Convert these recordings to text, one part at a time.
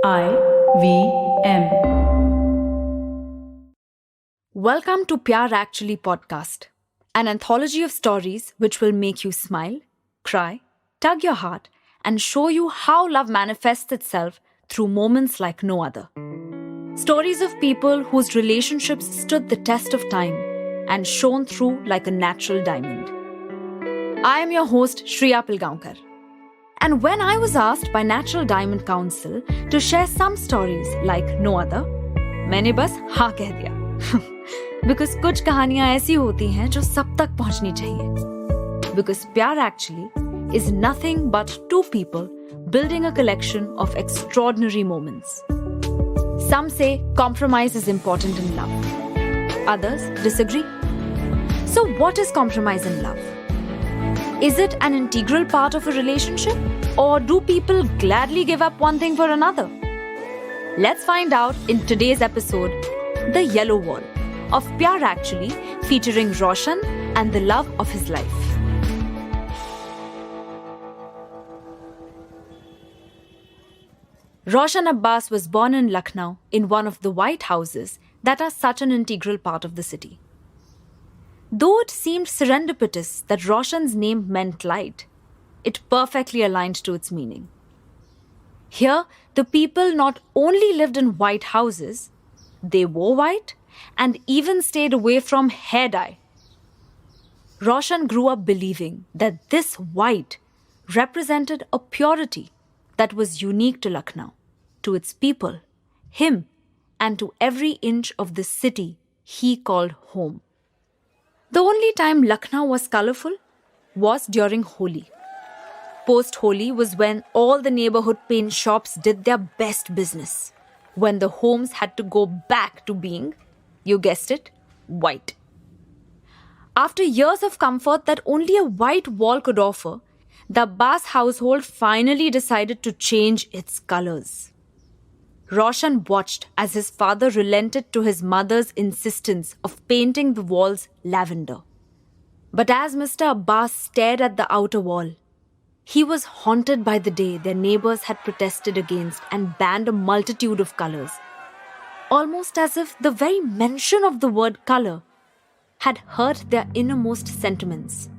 IVM. Welcome to Pyaar Actually podcast, an anthology of stories which will make you smile, cry, tug your heart, and show you how love manifests itself through moments like no other. Stories of people whose relationships stood the test of time and shone through like a natural diamond. I am your host, Shriya Pilgaonkar. And when I was asked by Natural Diamond Council to share some stories like no other, मैंने बस हाँ कह दिया. Because कुछ कहानियां ऐसी होती हैं जो सब तक पहुंचनी चाहिए. Because Pyaar Actually is nothing but two people building a collection of extraordinary moments. Some say compromise is important in love. Others disagree. So what is compromise in love? Is it an integral part of a relationship? Or do people gladly give up one thing for another? Let's find out in today's episode, The Yellow Wall of Pyaar Actually, featuring Roshan and the love of his life. Roshan Abbas was born in Lucknow in one of the white houses that are such an integral part of the city. Though it seemed serendipitous that Roshan's name meant light, it perfectly aligned to its meaning. Here, the people not only lived in white houses, they wore white and even stayed away from hair dye. Roshan grew up believing that this white represented a purity that was unique to Lucknow, to its people, him, and to every inch of the city he called home. The only time Lucknow was colourful was during Holi. Post-Holi was when all the neighbourhood paint shops did their best business, when the homes had to go back to being, you guessed it, white. After years of comfort that only a white wall could offer, the Abbas household finally decided to change its colours. Roshan watched as his father relented to his mother's insistence of painting the walls lavender. But as Mr. Abbas stared at the outer wall, he was haunted by the day their neighbours had protested against and banned a multitude of colours, almost as if the very mention of the word colour had hurt their innermost sentiments.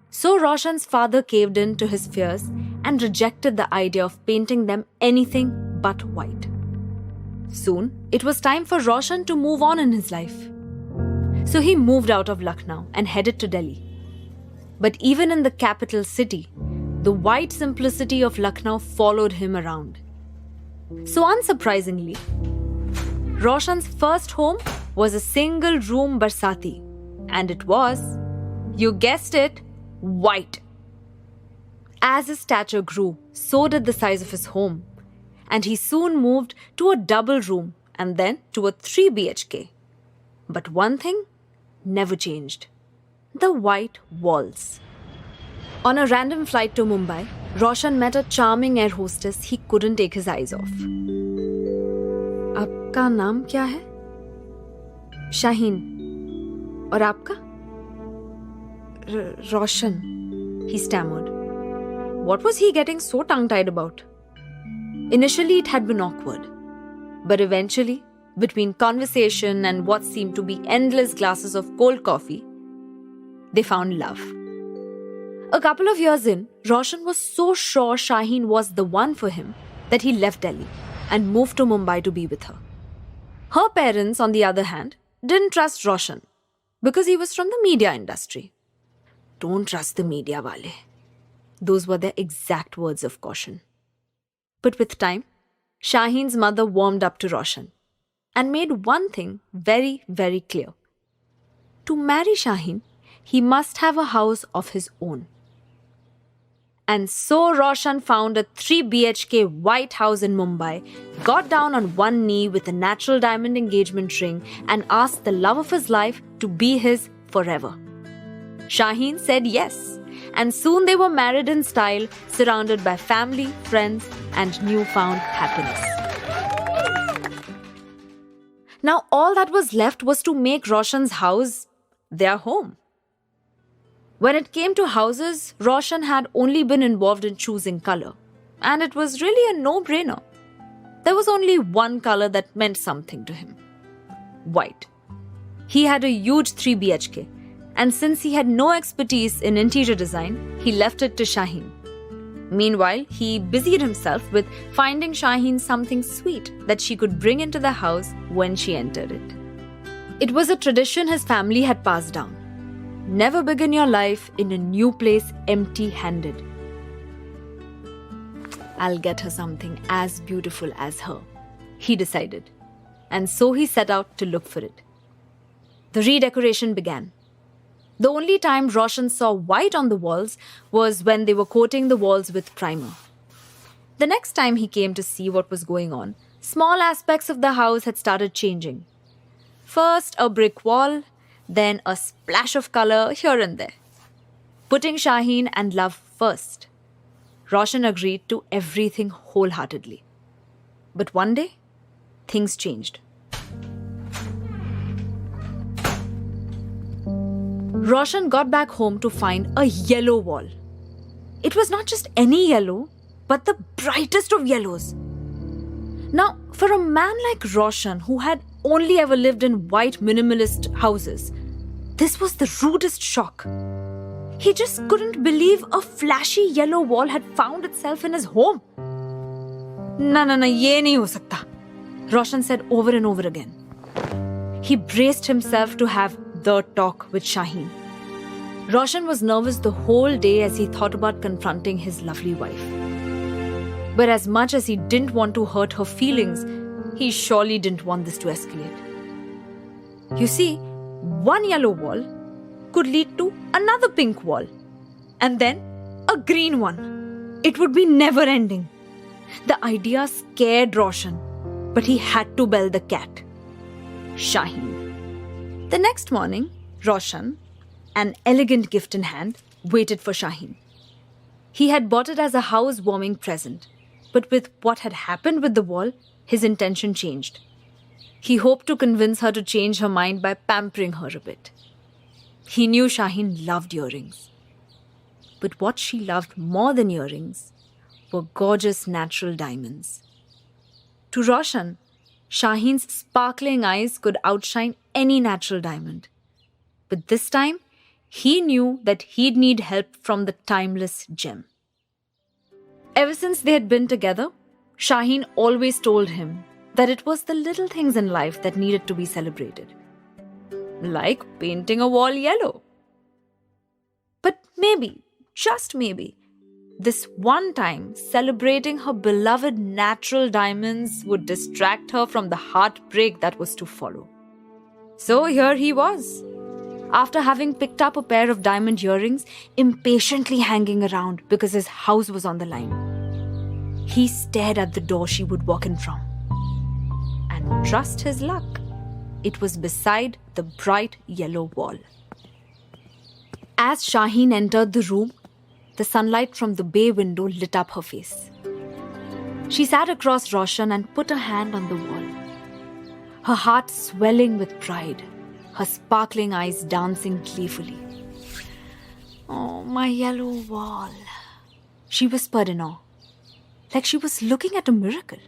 So Roshan's father caved in to his fears and rejected the idea of painting them anything but white. Soon, it was time for Roshan to move on in his life. So he moved out of Lucknow and headed to Delhi. But even in the capital city, the white simplicity of Lucknow followed him around. So unsurprisingly, Roshan's first home was a single-room barsati, and it was, you guessed it, white. As his stature grew, so did the size of his home, and he soon moved to a double room and then to a 3 BHK. But one thing never changed: the white walls. On a random flight to Mumbai, Roshan met a charming air hostess he couldn't take his eyes off. आपका नाम क्या है? शाहीन. और आपका? Roshan, he stammered. What was he getting so tongue-tied about? Initially, it had been awkward. But eventually, between conversation and what seemed to be endless glasses of cold coffee, they found love. A couple of years in, Roshan was so sure Shaheen was the one for him that he left Delhi and moved to Mumbai to be with her. Her parents, on the other hand, didn't trust Roshan because he was from the media industry. Don't trust the media, wale. Those were their exact words of caution. But with time, Shaheen's mother warmed up to Roshan and made one thing very, very clear. To marry Shaheen, he must have a house of his own. And so Roshan found a 3 BHK white house in Mumbai, got down on one knee with a natural diamond engagement ring and asked the love of his life to be his forever. Shaheen said yes, and soon they were married in style, surrounded by family, friends, and newfound happiness. Now all that was left was to make Roshan's house their home. When it came to houses, Roshan had only been involved in choosing colour, and it was really a no-brainer. there was only one color that meant something to him: white. He had a huge 3 BHK, and since he had no expertise in interior design, he left it to Shaheen. Meanwhile, he busied himself with finding Shaheen something sweet that she could bring into the house when she entered it. It was a tradition his family had passed down. Never begin your life in a new place empty-handed. I'll get her something as beautiful as her, he decided. And so he set out to look for it. The redecoration began. The only time Roshan saw white on the walls was when they were coating the walls with primer. The next time he came to see what was going on, small aspects of the house had started changing. First a brick wall, then a splash of color here and there. Putting Shaheen and love first, Roshan agreed to everything wholeheartedly. But one day, things changed. Roshan got back home to find a yellow wall. It was not just any yellow, but the brightest of yellows. Now, for a man like Roshan, who had only ever lived in white minimalist houses, this was the rudest shock. He just couldn't believe a flashy yellow wall had found itself in his home. Na, ye nahi ho sakta, Roshan said over and over again. He braced himself to have the talk with Shaheen. Roshan was nervous the whole day as he thought about confronting his lovely wife. But as much as he didn't want to hurt her feelings, he surely didn't want this to escalate. You see, one yellow wall could lead to another pink wall, and then a green one. It would be never ending. The idea scared Roshan, but he had to bell the cat. Shaheen. The next morning, Roshan, an elegant gift in hand, waited for Shaheen. He had bought it as a housewarming present, but with what had happened with the wall, his intention changed. He hoped to convince her to change her mind by pampering her a bit. He knew Shaheen loved earrings. But what she loved more than earrings were gorgeous natural diamonds. To Roshan, Shaheen's sparkling eyes could outshine any natural diamond. But this time, he knew that he'd need help from the timeless gem. Ever since they had been together, Shaheen always told him that it was the little things in life that needed to be celebrated. Like painting a wall yellow. But maybe, just maybe, this one time celebrating her beloved natural diamonds would distract her from the heartbreak that was to follow. So here he was, after having picked up a pair of diamond earrings, impatiently hanging around because his house was on the line. He stared at the door she would walk in from. And trust his luck, it was beside the bright yellow wall. As Shaheen entered the room, the sunlight from the bay window lit up her face. She sat across Roshan and put a hand on the wall, her heart swelling with pride, her sparkling eyes dancing gleefully. "Oh, my yellow wall," she whispered in awe, like she was looking at a miracle.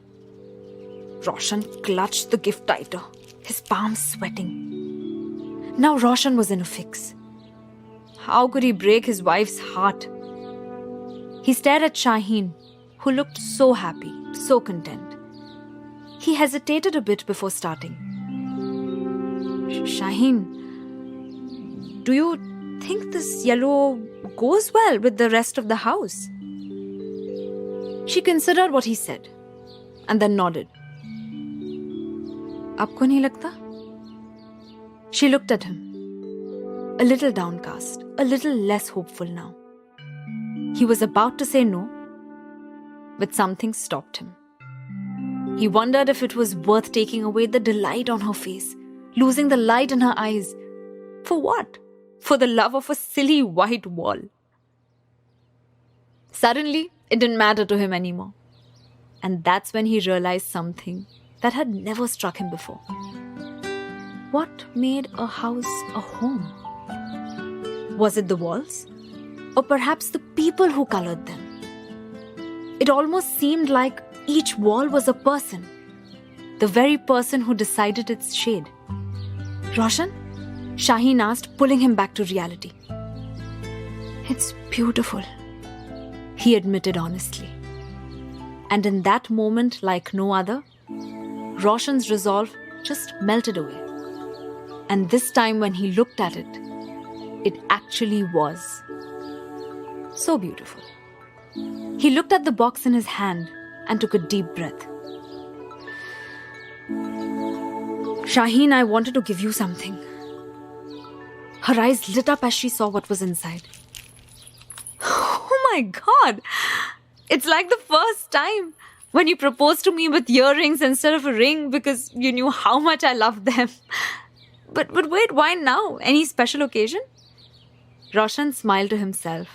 Roshan clutched the gift tighter, his palms sweating. Now Roshan was in a fix. How could he break his wife's heart? He stared at Shaheen, who looked so happy, so content. He hesitated a bit before starting. "Shaheen, do you think this yellow goes well with the rest of the house?" She considered what he said and then nodded. "Aapko nahi lagta?" She looked at him, a little downcast, a little less hopeful now. He was about to say no, but something stopped him. He wondered if it was worth taking away the delight on her face, losing the light in her eyes. For what? For the love of a silly white wall. Suddenly, it didn't matter to him anymore. And that's when he realized something that had never struck him before. What made a house a home? Was it the walls? Or perhaps the people who colored them? It almost seemed like each wall was a person, the very person who decided its shade. Roshan? Shaheen asked, pulling him back to reality. It's beautiful, he admitted honestly. And in that moment, like no other, Roshan's resolve just melted away. And this time when he looked at it, it actually was so beautiful. He looked at the box in his hand and took a deep breath. Shaheen, I wanted to give you something. Her eyes lit up as she saw what was inside. Oh my God! It's like the first time when you proposed to me with earrings instead of a ring because you knew how much I loved them. But wait, why now? Any special occasion? Roshan smiled to himself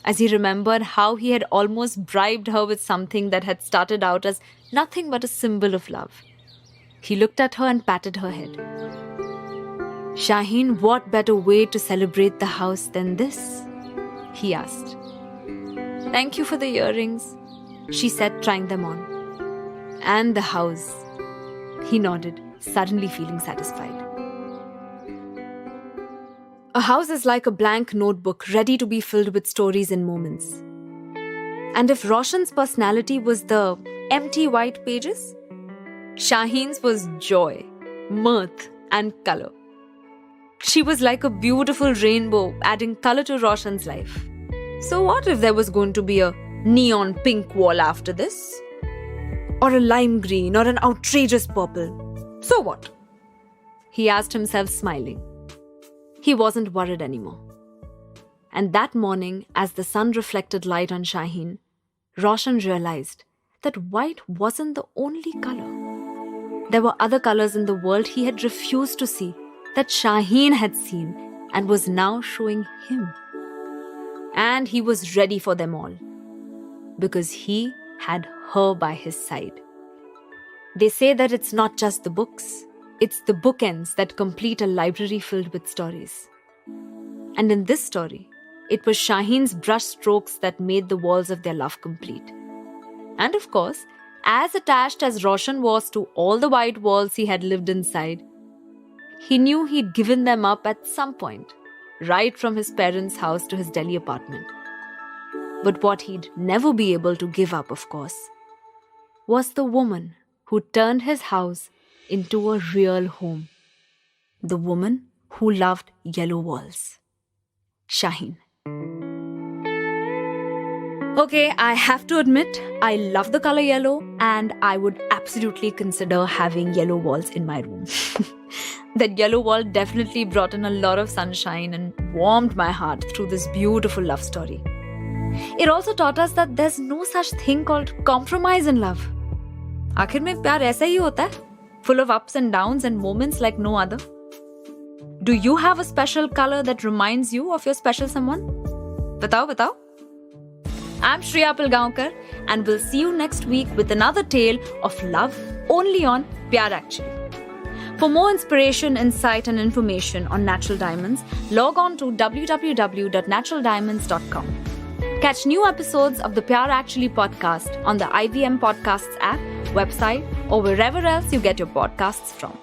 as he remembered how he had almost bribed her with something that had started out as nothing but a symbol of love. He looked at her and patted her head. Shaheen, what better way to celebrate the house than this? He asked. Thank you for the earrings, she said, trying them on. And the house. He nodded, suddenly feeling satisfied. A house is like a blank notebook ready to be filled with stories and moments. And if Roshan's personality was the empty white pages, Shaheen's was joy, mirth, and color. She was like a beautiful rainbow adding color to Roshan's life. So what if there was going to be a neon pink wall after this? Or a lime green or an outrageous purple? So what? He asked himself, smiling. He wasn't worried anymore. And that morning, as the sun reflected light on Shaheen, Roshan realized that white wasn't the only color. There were other colors in the world he had refused to see, that Shaheen had seen and was now showing him. And he was ready for them all, because he had her by his side. They say that it's not just the books, it's the bookends that complete a library filled with stories. And in this story, it was Shaheen's brush strokes that made the walls of their love complete. And of course, as attached as Roshan was to all the white walls he had lived inside, he knew he'd given them up at some point, right from his parents' house to his Delhi apartment. But what he'd never be able to give up, of course, was the woman who turned his house into a real home. The woman who loved yellow walls. Shaheen. Okay, I have to admit, I love the color yellow and I would absolutely consider having yellow walls in my room. That yellow wall definitely brought in a lot of sunshine and warmed my heart through this beautiful love story. It also taught us that there's no such thing called compromise in love. आखिर में प्यार ऐसा ही होता है, full of ups and downs and moments like no other. Do you have a special color that reminds you of your special someone? Batao. I'm Shreya Pilgaonkar and we'll see you next week with another tale of love only on Pyaar Actually. For more inspiration, insight and information on natural diamonds, log on to www.naturaldiamonds.com. Catch new episodes of the Pyaar Actually podcast on the IVM Podcasts app, website, or wherever else you get your podcasts from.